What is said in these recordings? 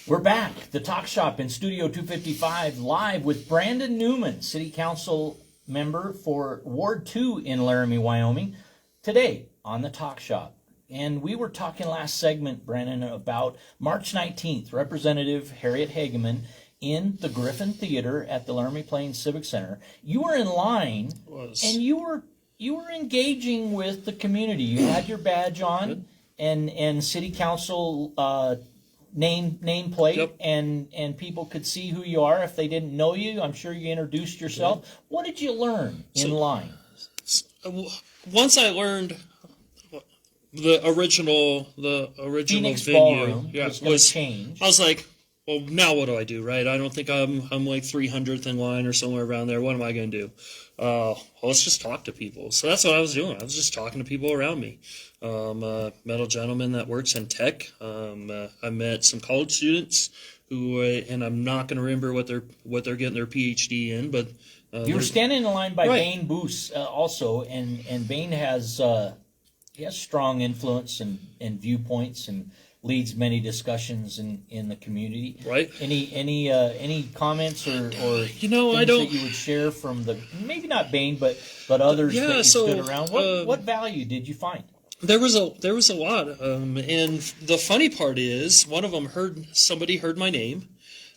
We're back. The Talk Shop in Studio 255 live with Brandon Newman, City Council member for Ward 2 in Laramie, Wyoming, today on the Talk Shop. And we were talking last segment, Brandon, about March 19th, Representative Harriet Hageman in the Griffin Theater at the Laramie Plains Civic Center. You were in line, and you were engaging with the community. You had your badge on, and City Council nameplate, Yep. and people could see who you are if they didn't know you. I'm sure you introduced yourself. Yep. What did you learn in line? Once I learned the original Phoenix venue, Ballroom was going to was change. I was like, well, now what do I do, right? I don't think I'm like 300th in line or somewhere around there. What am I going to do? Well, let's just talk to people. So that's what I was doing. I was just talking to people around me. Met a gentleman that works in tech. I met some college students who, and I'm not going to remember what they're getting their PhD in, but You were standing in line by Right. Bain Boos also, and Bain has he has strong influence and viewpoints and leads many discussions in the community. Right. Any comments or I things don't. that you would share from the maybe not Bain but others that you so, stood around? What value did you find? There was a lot, and the funny part is one of them somebody heard my name,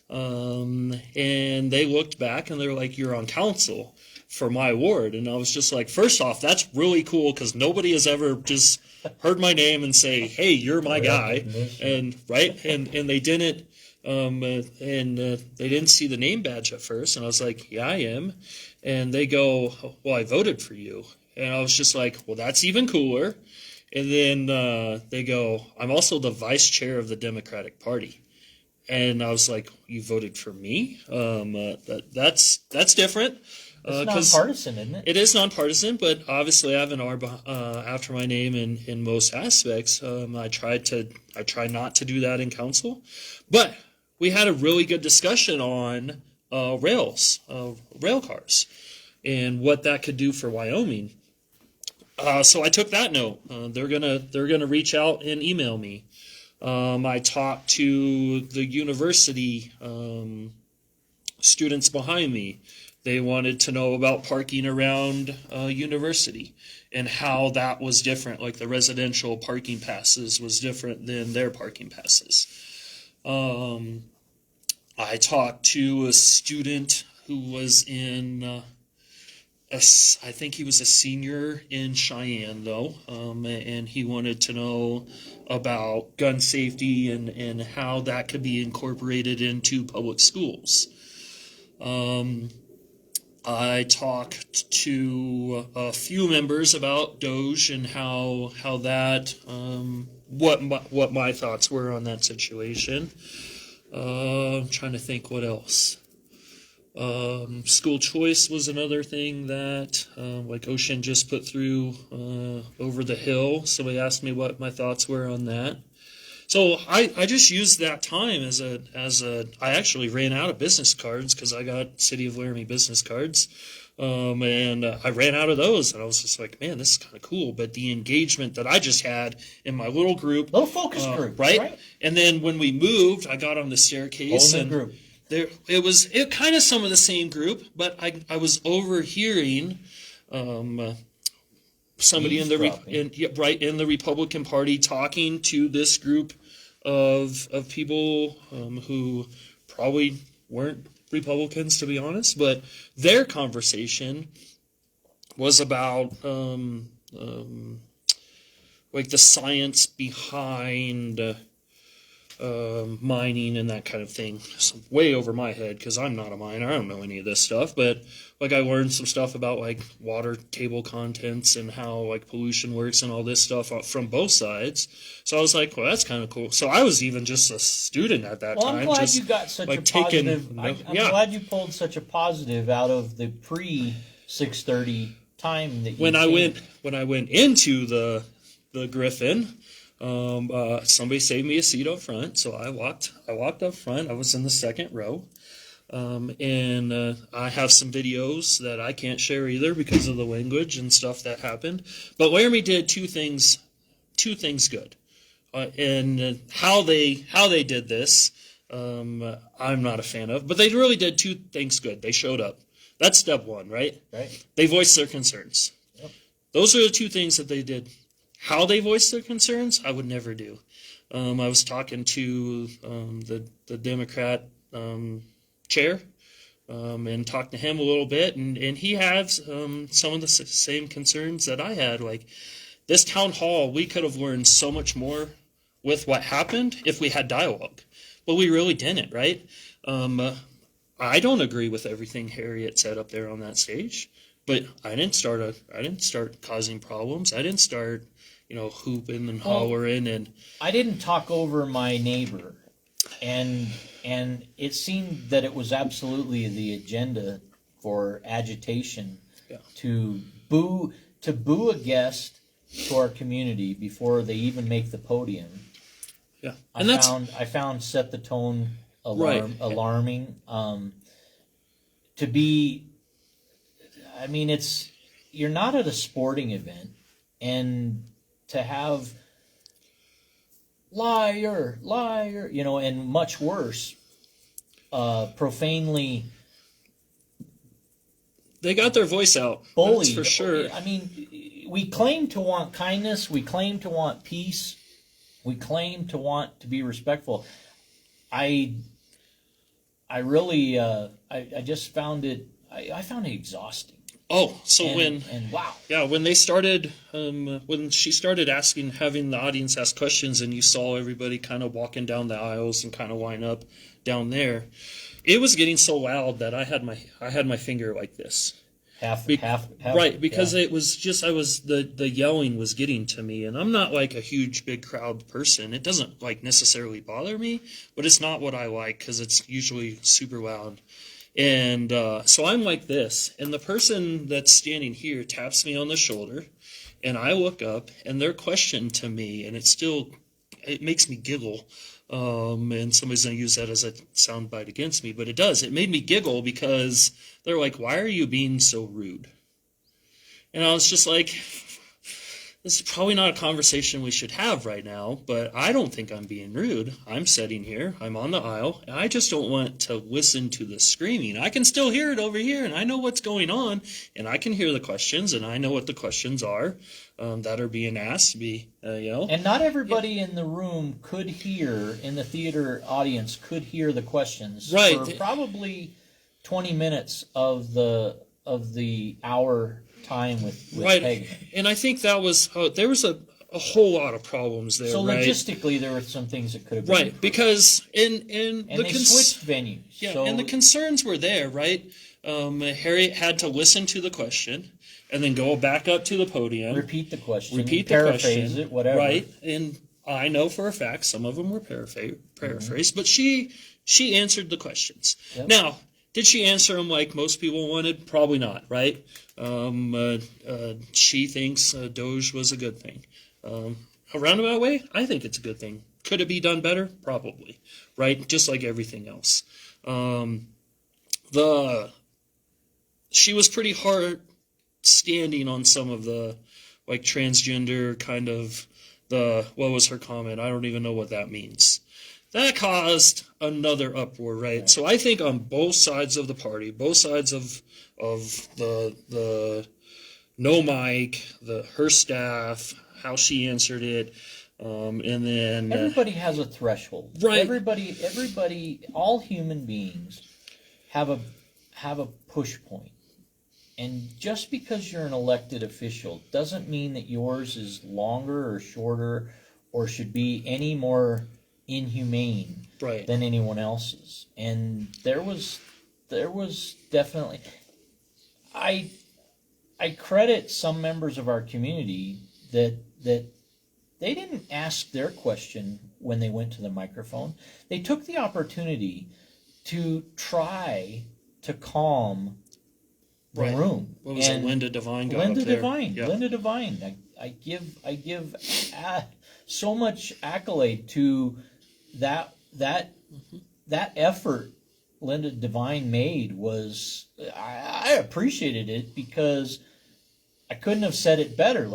and they looked back and they were like, "You're on council for my ward," and I was just like, first off, that's really cool because nobody has ever just heard my name and say, "Hey, you're my guy," and they didn't. They didn't see the name badge at first, and I was like, "Yeah, I am," and they go, "Well, I voted for you," and I was just like, "Well, that's even cooler." And then they go, "I'm also the vice chair of the Democratic Party," and I was like, "You voted for me? That's different." It's nonpartisan, isn't it? It is nonpartisan, but obviously I have an R after my name in most aspects. I try not to do that in council, but we had a really good discussion on rail cars, and what that could do for Wyoming. So I took that note. They're gonna reach out and email me. I talked to the university students behind me. They wanted to know about parking around university and how that was different. Like the residential parking passes was different than their parking passes. I talked to a student who was in. I think he was a senior in Cheyenne, though, and he wanted to know about gun safety and how that could be incorporated into public schools. I talked to a few members about Doge and how that what my thoughts were on that situation. I'm trying to think what else. School choice was another thing that, like Ocean just put through over the hill. Somebody asked me what my thoughts were on that. So I just used that time as I actually ran out of business cards because I got City of Laramie business cards. And I ran out of those, and I was just like, man, this is kind of cool. But the engagement that I just had in my little group, Little focus group, right? And then when we moved, I got on the staircase, Whole new and group. it was kind of some of the same group, but I was overhearing somebody in the Republican Party talking to this group of people who probably weren't Republicans, to be honest, but their conversation was about like the science behind mining and that kind of thing. So way over my head because I'm not a miner. I don't know any of this stuff, but like I learned some stuff about like water table contents and how like pollution works and all this stuff from both sides. So I was like, well, that's kind of cool. So I was even just a student at that time. I'm glad just, you got such like, a positive. I'm yeah. glad you pulled such a positive out of the pre 6:30 time that you when I went into the Griffin. Somebody saved me a seat up front, so I walked up front. I was in the second row, and I have some videos that I can't share either because of the language and stuff that happened. But Laramie did two things good, and how they did this. I'm not a fan of. But they really did two things good. They showed up. That's step one, right? Right. They voiced their concerns. Yep. Those are the two things that they did. How they voiced their concerns, I would never do. I was talking to the Democrat chair and talked to him a little bit, and he has some of the same concerns that I had. Like this town hall, we could have learned so much more with what happened if we had dialogue, but we really didn't, right? I don't agree with everything Harriet said up there on that stage, but I didn't start causing problems. I didn't start, hooping and hollering, and I didn't talk over my neighbor, and it seemed that it was absolutely the agenda for agitation to boo a guest to our community before they even make the podium. Yeah, I found set the tone alarming. To be, I mean, you're not at a sporting event, and to have liar, and much worse, profanely. They got their voice out. Bullied. That's for sure. I mean, we claim to want kindness. We claim to want peace. We claim to want to be respectful. I really, I just found it. I found it exhausting. Oh, so and wow. Yeah, when they started, when she started having the audience ask questions, and you saw everybody kind of walking down the aisles and kind of line up down there, it was getting so loud that I had my finger like this. Half, right, because yeah. it was just the yelling was getting to me, and I'm not like a huge big crowd person. It doesn't like necessarily bother me, but it's not what I like because it's usually super loud. And so I'm like this, and the person that's standing here taps me on the shoulder, and I look up, and their question to me, and it makes me giggle. And somebody's going to use that as a soundbite against me, but it does. It made me giggle because they're like, "Why are you being so rude?" And I was just like, this is probably not a conversation we should have right now, but I don't think I'm being rude. I'm sitting here, I'm on the aisle, and I just don't want to listen to the screaming. I can still hear it over here, and I know what's going on, and I can hear the questions, and I know what the questions are that are being asked. And not everybody in the room could hear, in the theater audience, could hear the questions. Right. For probably 20 minutes of the hour time with right. Peg. And I think that was there was a whole lot of problems there. So right? Logistically, there were some things that could have been improved. Because and they switched venues. Yeah, so, and the concerns were there, right? Harriet had to listen to the question and then go back up to the podium, repeat the question, paraphrase it, whatever. Right, and I know for a fact some of them were paraphrased, but she answered the questions. Yep. Now, did she answer them like most people wanted? Probably not, right? She thinks Doge was a good thing. A roundabout way, I think it's a good thing. Could it be done better? Probably, right? Just like everything else. She was pretty hard standing on some of the like transgender kind of what was her comment? I don't even know what that means. That caused another uproar, right? So I think on both sides of the party, both sides of the no mic, her staff, how she answered it, and then everybody has a threshold. Right. Everybody, all human beings have a push point. And just because you're an elected official doesn't mean that yours is longer or shorter or should be any more inhumane than anyone else's. And there was definitely, I credit some members of our community that they didn't ask their question when they went to the microphone. They took the opportunity to try to calm the room. What was it? Linda Devine got Up there. Linda Devine. I give so much accolade to that effort Linda Devine made. Was I appreciated it because I couldn't have said it better.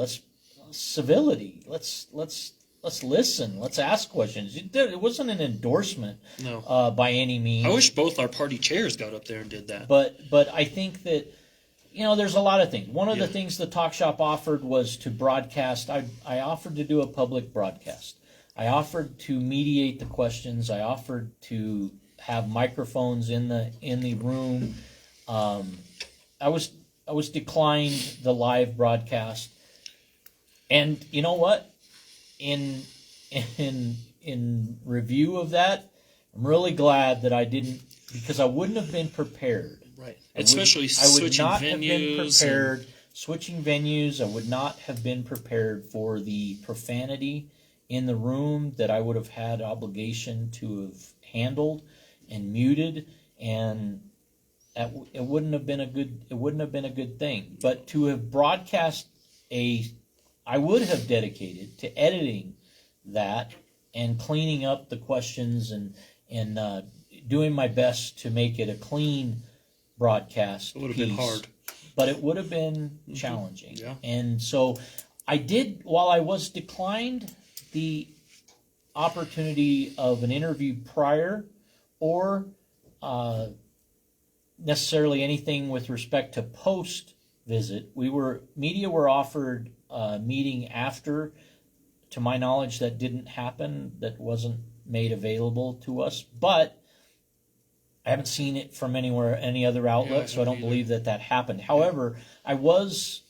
Civility. Let's let's listen, let's ask questions. It wasn't an endorsement No. by any means. I wish both our party chairs got up there and did that. But I think that, there's a lot of things. One of the Yeah. things the Talk Shop offered was to broadcast. I offered to do a public broadcast. I offered to mediate the questions. I offered to have microphones in the room. I was declined the live broadcast. And you know what? In review of that, I'm really glad that I didn't, because I wouldn't have been prepared. Right. I Especially would switching not venues. have been prepared. Switching venues, I would not have been prepared for the profanity in the room that I would have had obligation to have handled and muted, and it wouldn't have been a good thing. But to have broadcast I would have dedicated to editing that and cleaning up the questions and doing my best to make it a clean broadcast. It would have been hard. But it would have been challenging. Yeah. And so I did, while I was declined the opportunity of an interview prior or necessarily anything with respect to post visit, media were offered a meeting after. To my knowledge, that didn't happen. That wasn't made available to us. But I haven't seen it from any other outlet, so I don't believe that happened. However, I was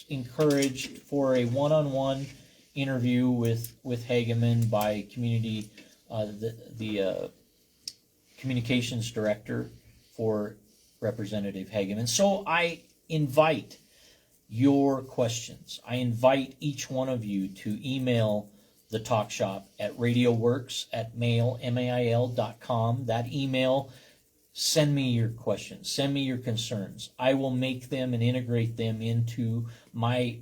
encouraged for a one-on-one interview with Hageman by the communications director for Representative Hageman. So I invite your questions. I invite each one of you to email the Talk Shop at radioworks@mail.com. That email, send me your questions, send me your concerns. I will make them and integrate them into my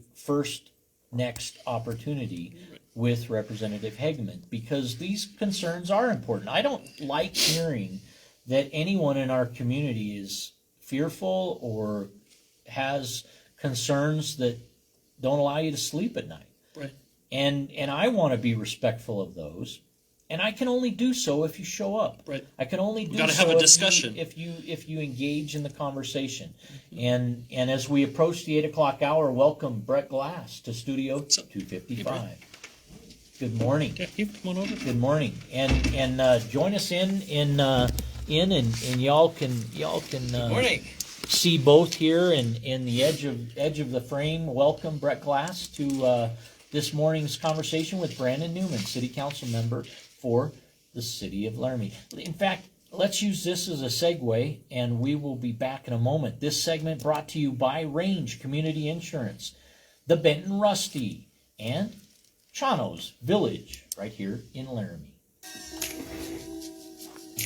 next opportunity with Representative Hageman, because these concerns are important. I don't like hearing that anyone in our community is fearful or has concerns that don't allow you to sleep at night. Right. And I want to be respectful of those, and I can only do so if you show up. Right. I can only do so have a discussion. if you engage in the conversation. And as we approach the 8:00 hour, welcome Brett Glass to Studio 255. Hey, Good morning. Yeah, you come on over. Good morning. And join us and y'all can Morning. see both here in the edge of the frame. Welcome Brett Glass to this morning's conversation with Brandon Newman, City Council member for the City of Laramie. In fact, let's use this as a segue, and we will be back in a moment. This segment brought to you by Range Community Insurance, the Benton Rusty, and Chano's Village right here in Laramie.